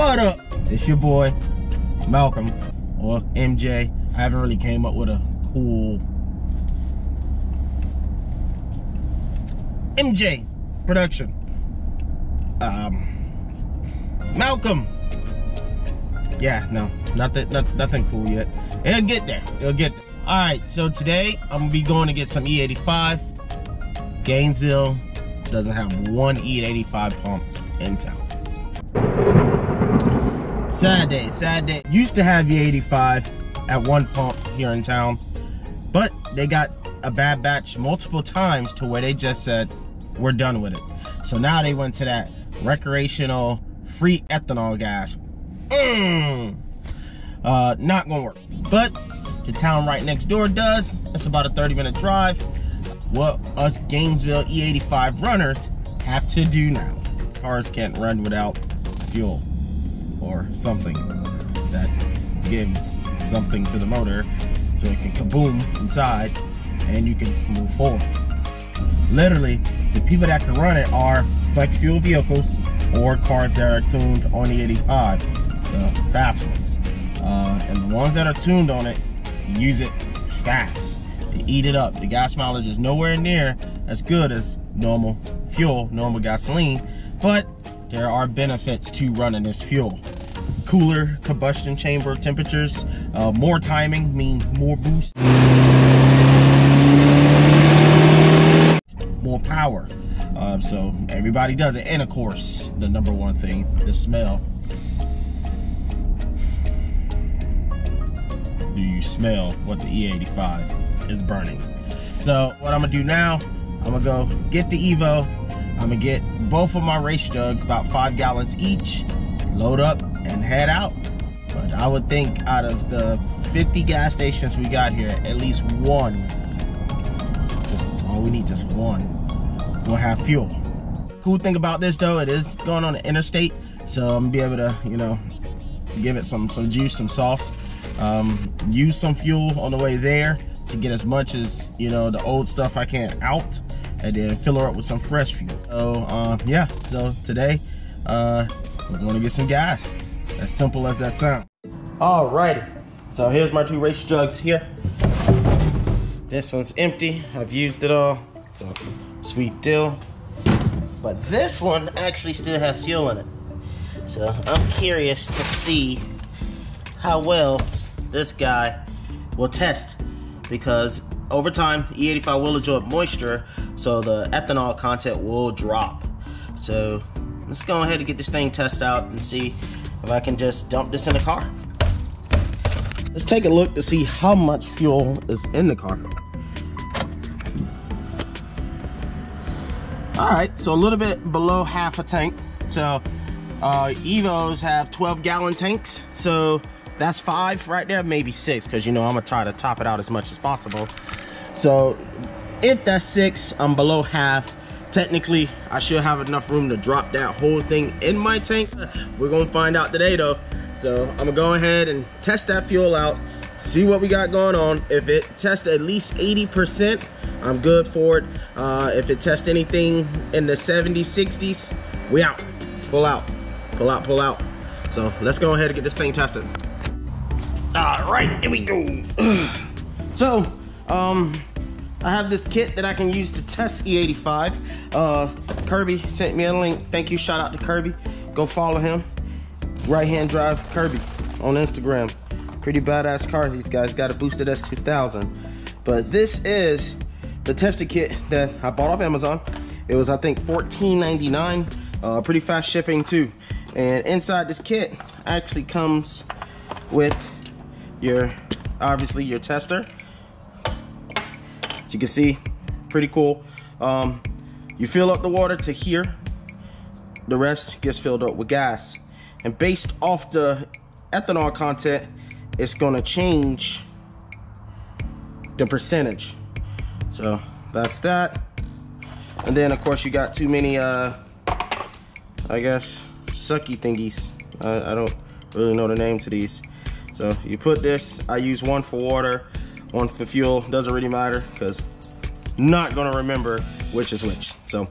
What up? It's your boy, Malcolm, or MJ. I haven't really came up with a cool MJ production. Malcolm. Yeah, no, nothing cool yet. It'll get there. It'll get there. All right, so today I'm gonna be going to get some E85. Gainesville doesn't have one E85 pump in town. Sad day, sad day. Used to have E85 at one pump here in town, but they got a bad batch multiple times to where they just said, we're done with it. So now they went to that recreational free ethanol gas. Not gonna work. But the town right next door does. It's about a 30-minute drive. What us Gainesville E85 runners have to do now. Cars can't run without fuel or something that gives something to the motor so it can kaboom inside and you can move forward. Literally, the people that can run it are flex fuel vehicles or cars that are tuned on the 85, the fast ones. And the ones that are tuned on it use it fast. They eat it up. The gas mileage is nowhere near as good as normal fuel, normal gasoline, but there are benefits to running this fuel. Cooler combustion chamber temperatures, more timing means more boost, more power. So everybody does it. And of course, the number one thing, the smell. Do you smell what the E85 is burning? So what I'm gonna do now, I'm gonna go get the Evo. I'm gonna get both of my race jugs, about 5 gallons each, load up and head out. But I would think out of the 50 gas stations we got here, at least one, just all we need, just one, will have fuel. Cool thing about this though, it is going on the interstate, so I'm gonna be able to, you know, give it some juice, some sauce. Use some fuel on the way there to get as much as, you know, the old stuff I can out, and then fill her up with some fresh fuel. So yeah, so today we're going to get some gas. As simple as that sounds. Alrighty, so here's my 2 race jugs here. This one's empty, I've used it all, so sweet deal. But this one actually still has fuel in it, so I'm curious to see how well this guy will test, because over time E85 will absorb moisture, so the ethanol content will drop. So let's go ahead and get this thing tested out and see if I can just dump this in the car. Let's take a look to see how much fuel is in the car. All right, so a little bit below half a tank. So Evos have 12-gallon tanks, so that's 5 right there, maybe 6, because you know I'm gonna try to top it out as much as possible. So if that's 6, I'm below half. Technically, I should have enough room to drop that whole thing in my tank. We're gonna find out today though. So I'm gonna go ahead and test that fuel out, see what we got going on. If it tests at least 80%, I'm good for it. If it tests anything in the 70s, 60s, we out. Pull out, pull out, pull out. So let's go ahead and get this thing tested. All right, here we go. So, I have this kit that I can use to test E85. Kirby sent me a link. Thank you, shout out to Kirby. Go follow him. Right Hand Drive Kirby on Instagram. Pretty badass car. These guys got a boosted S2000. But this is the tester kit that I bought off Amazon. It was, I think, $14.99. Pretty fast shipping too. And inside this kit actually comes with obviously your tester. As you can see, pretty cool. You fill up the water to here. The rest gets filled up with gas. And based off the ethanol content, it's gonna change the percentage. So that's that. And then of course you got too many, I guess, sucky thingies. I don't really know the name to these. So you put this, I use one for water, one for fuel. Doesn't really matter because not gonna remember which is which. So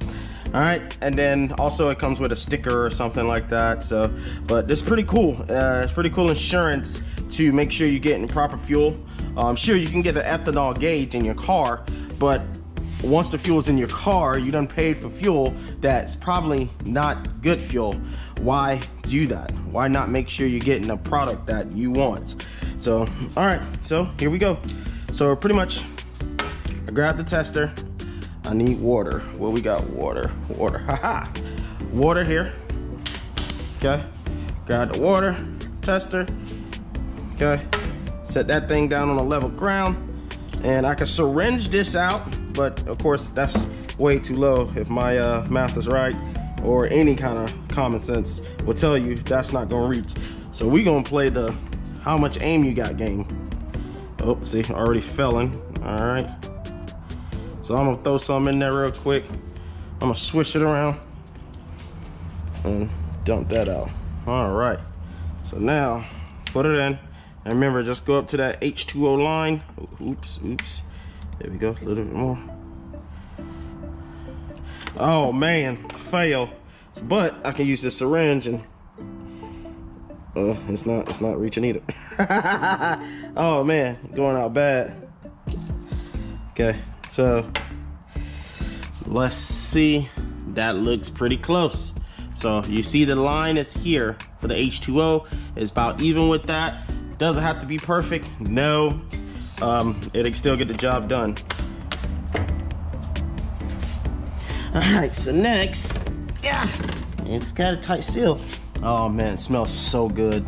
All right, and then also it comes with a sticker or something like that. So, but it's pretty cool. It's pretty cool insurance to make sure you're getting proper fuel. Sure, you can get the ethanol gauge in your car, but once the fuel's in your car, you done paid for fuel that's probably not good fuel. Why do that? Why not make sure you're getting a product that you want? So, all right, so here we go. So pretty much, I grabbed the tester. I need water. Well, we got water, haha. Water here, okay. Grab the water, tester, okay. Set that thing down on a level ground, and I can syringe this out, but of course that's way too low if my math is right, or any kind of common sense will tell you that's not gonna reach. So we gonna play the how much aim you got game. Oh, see, already felling. All right. So I'm gonna throw some in there real quick. I'm gonna swish it around and dump that out. All right. So now put it in. And remember, just go up to that H2O line. Oops. There we go, a little bit more. Oh man, fail. But I can use the syringe and it's not reaching either. Oh man, going out bad. Okay, so let's see. That looks pretty close. So you see the line is here for the H2O. It's about even with that. Doesn't have to be perfect, no. It'll still get the job done. All right, so next, yeah, it's got a tight seal. Oh man, it smells so good.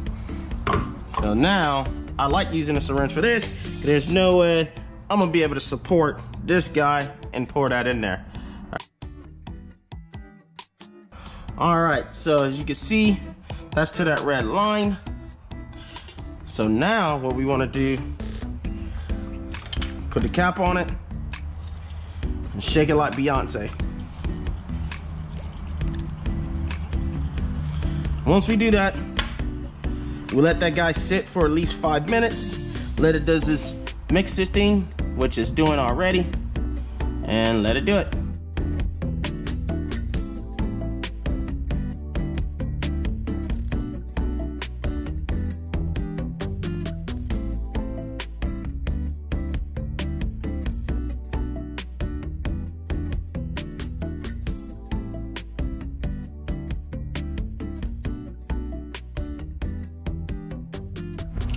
So now, I like using a syringe for this. There's no way I'm gonna be able to support this guy and pour that in there. All right, so as you can see, that's to that red line. So now what we wanna do, put the cap on it and shake it like Beyonce. Once we do that, we let that guy sit for at least 5 minutes. Let it do this mix this thing, which it's doing already, and let it do it.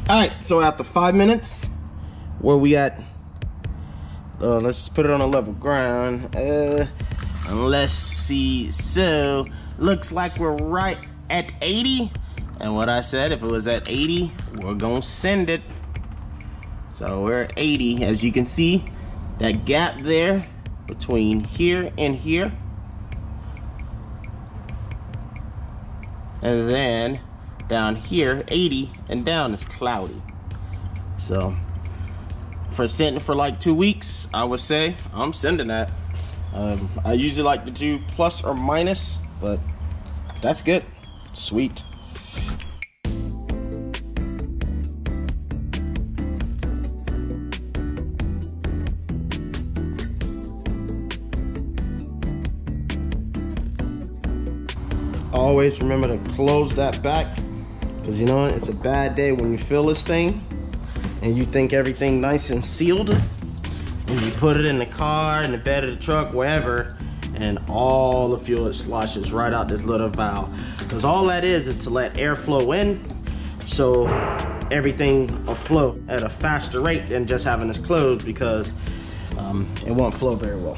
All right, so after 5 minutes, where we at? Let's just put it on a level ground. Let's see. So looks like we're right at 80. And what I said, if it was at 80, we're gonna send it. So we're at 80. As you can see, that gap there between here and here. And then down here, 80, and down is cloudy. So for sending for like 2 weeks, I would say I'm sending that. I usually like to do plus or minus, but that's good. Sweet. Always remember to close that back, because you know it's a bad day when you fill this thing and you think everything nice and sealed, and you put it in the car, in the bed of the truck, wherever, and all the fuel sloshes right out this little valve. Because all that is to let air flow in, so everything will flow at a faster rate than just having this closed, because it won't flow very well.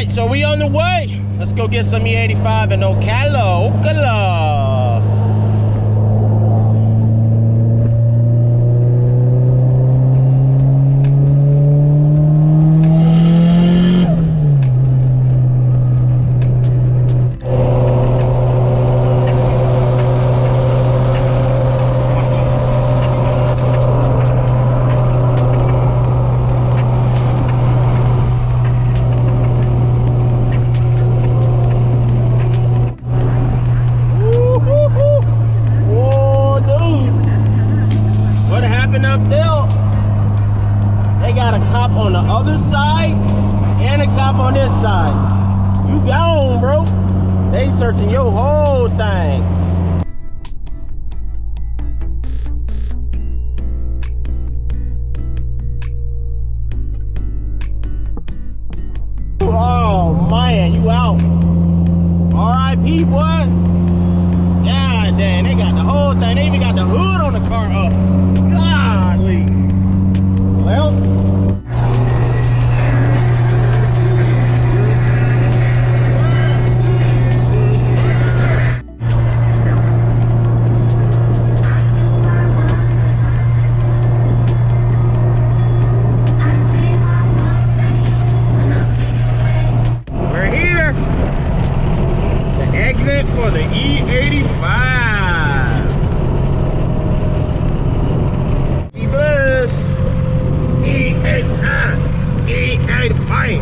So we on the way. Let's go get some E85 and Ocala. cop on this side. You gone, bro. They searching your whole thing. Oh man, you out. R.I.P. boys. God damn, they got the whole thing. They even got the hood on the car up. Golly. Well. For the E85. E-Bus. E85. E85.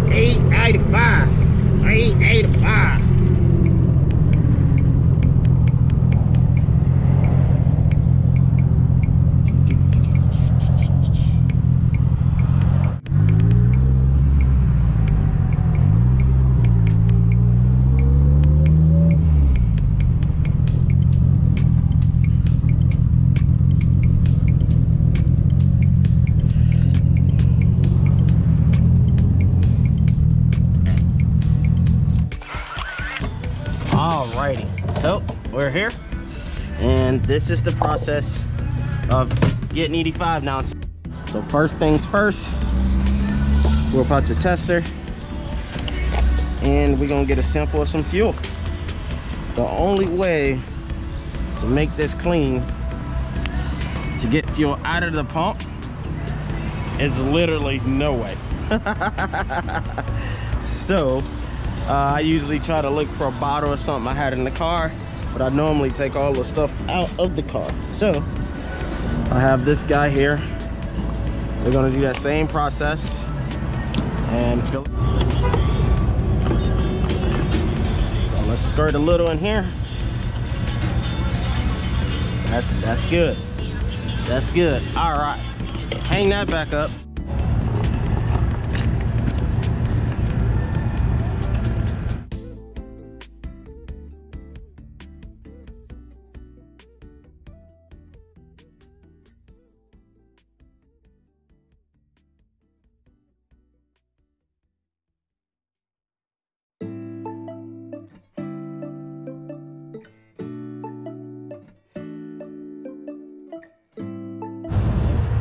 E85. E85. Alrighty, so we're here, and this is the process of getting 85 now. So first things first, we'll put your tester, and we're gonna get a sample of some fuel. The only way to make this clean, to get fuel out of the pump, is literally no way. So I usually try to look for a bottle or something I had in the car, but I normally take all the stuff out of the car. So I have this guy here. We're gonna do that same process and fill it. So let's squirt a little in here. That's good. That's good. All right, hang that back up.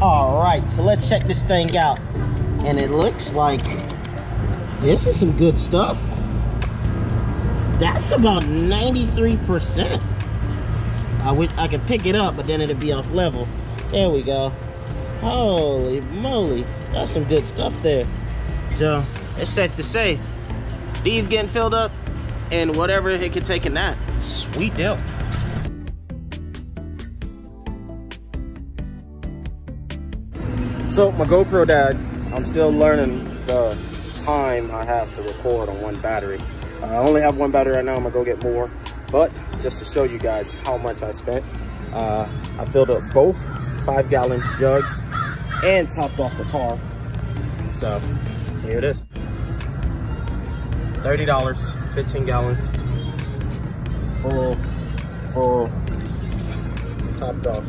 All right, so let's check this thing out. And it looks like this is some good stuff. That's about 93%. I wish I could pick it up, but then it'd be off level. There we go. Holy moly, that's some good stuff there. So it's safe to say, these getting filled up, and whatever it could take in that, sweet deal. So my GoPro died. I'm still learning the time I have to record on one battery. I only have one battery right now. I'm gonna go get more. But just to show you guys how much I spent, I filled up both 5-gallon jugs and topped off the car. So here it is. $30, 15 gallons, full, topped off.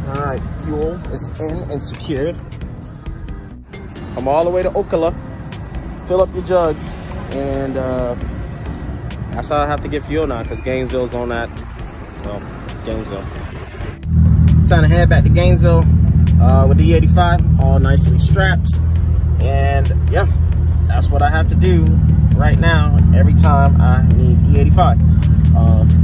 All right, fuel is in and secured. Come all the way to Ocala, fill up your jugs, and that's how I have to get fuel now, because Gainesville's on that, well, Gainesville. Time to head back to Gainesville with the E85 all nicely strapped. And yeah, that's what I have to do right now every time I need E85.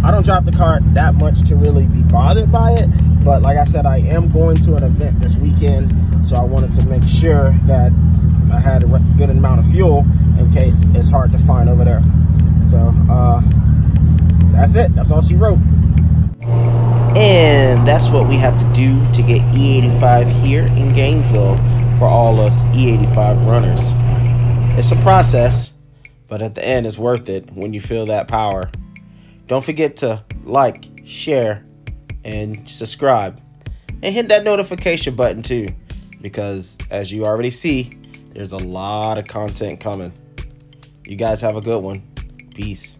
I don't drive the car that much to really be bothered by it, but like I said, I am going to an event this weekend, so I wanted to make sure that I had a good amount of fuel in case it's hard to find over there. So that's it. That's all she wrote. And that's what we have to do to get E85 here in Gainesville for all us E85 runners. It's a process, but at the end it's worth it when you feel that power. Don't forget to like, share, and subscribe. And hit that notification button too, because as you already see, There's a lot of content coming. You guys have a good one. Peace.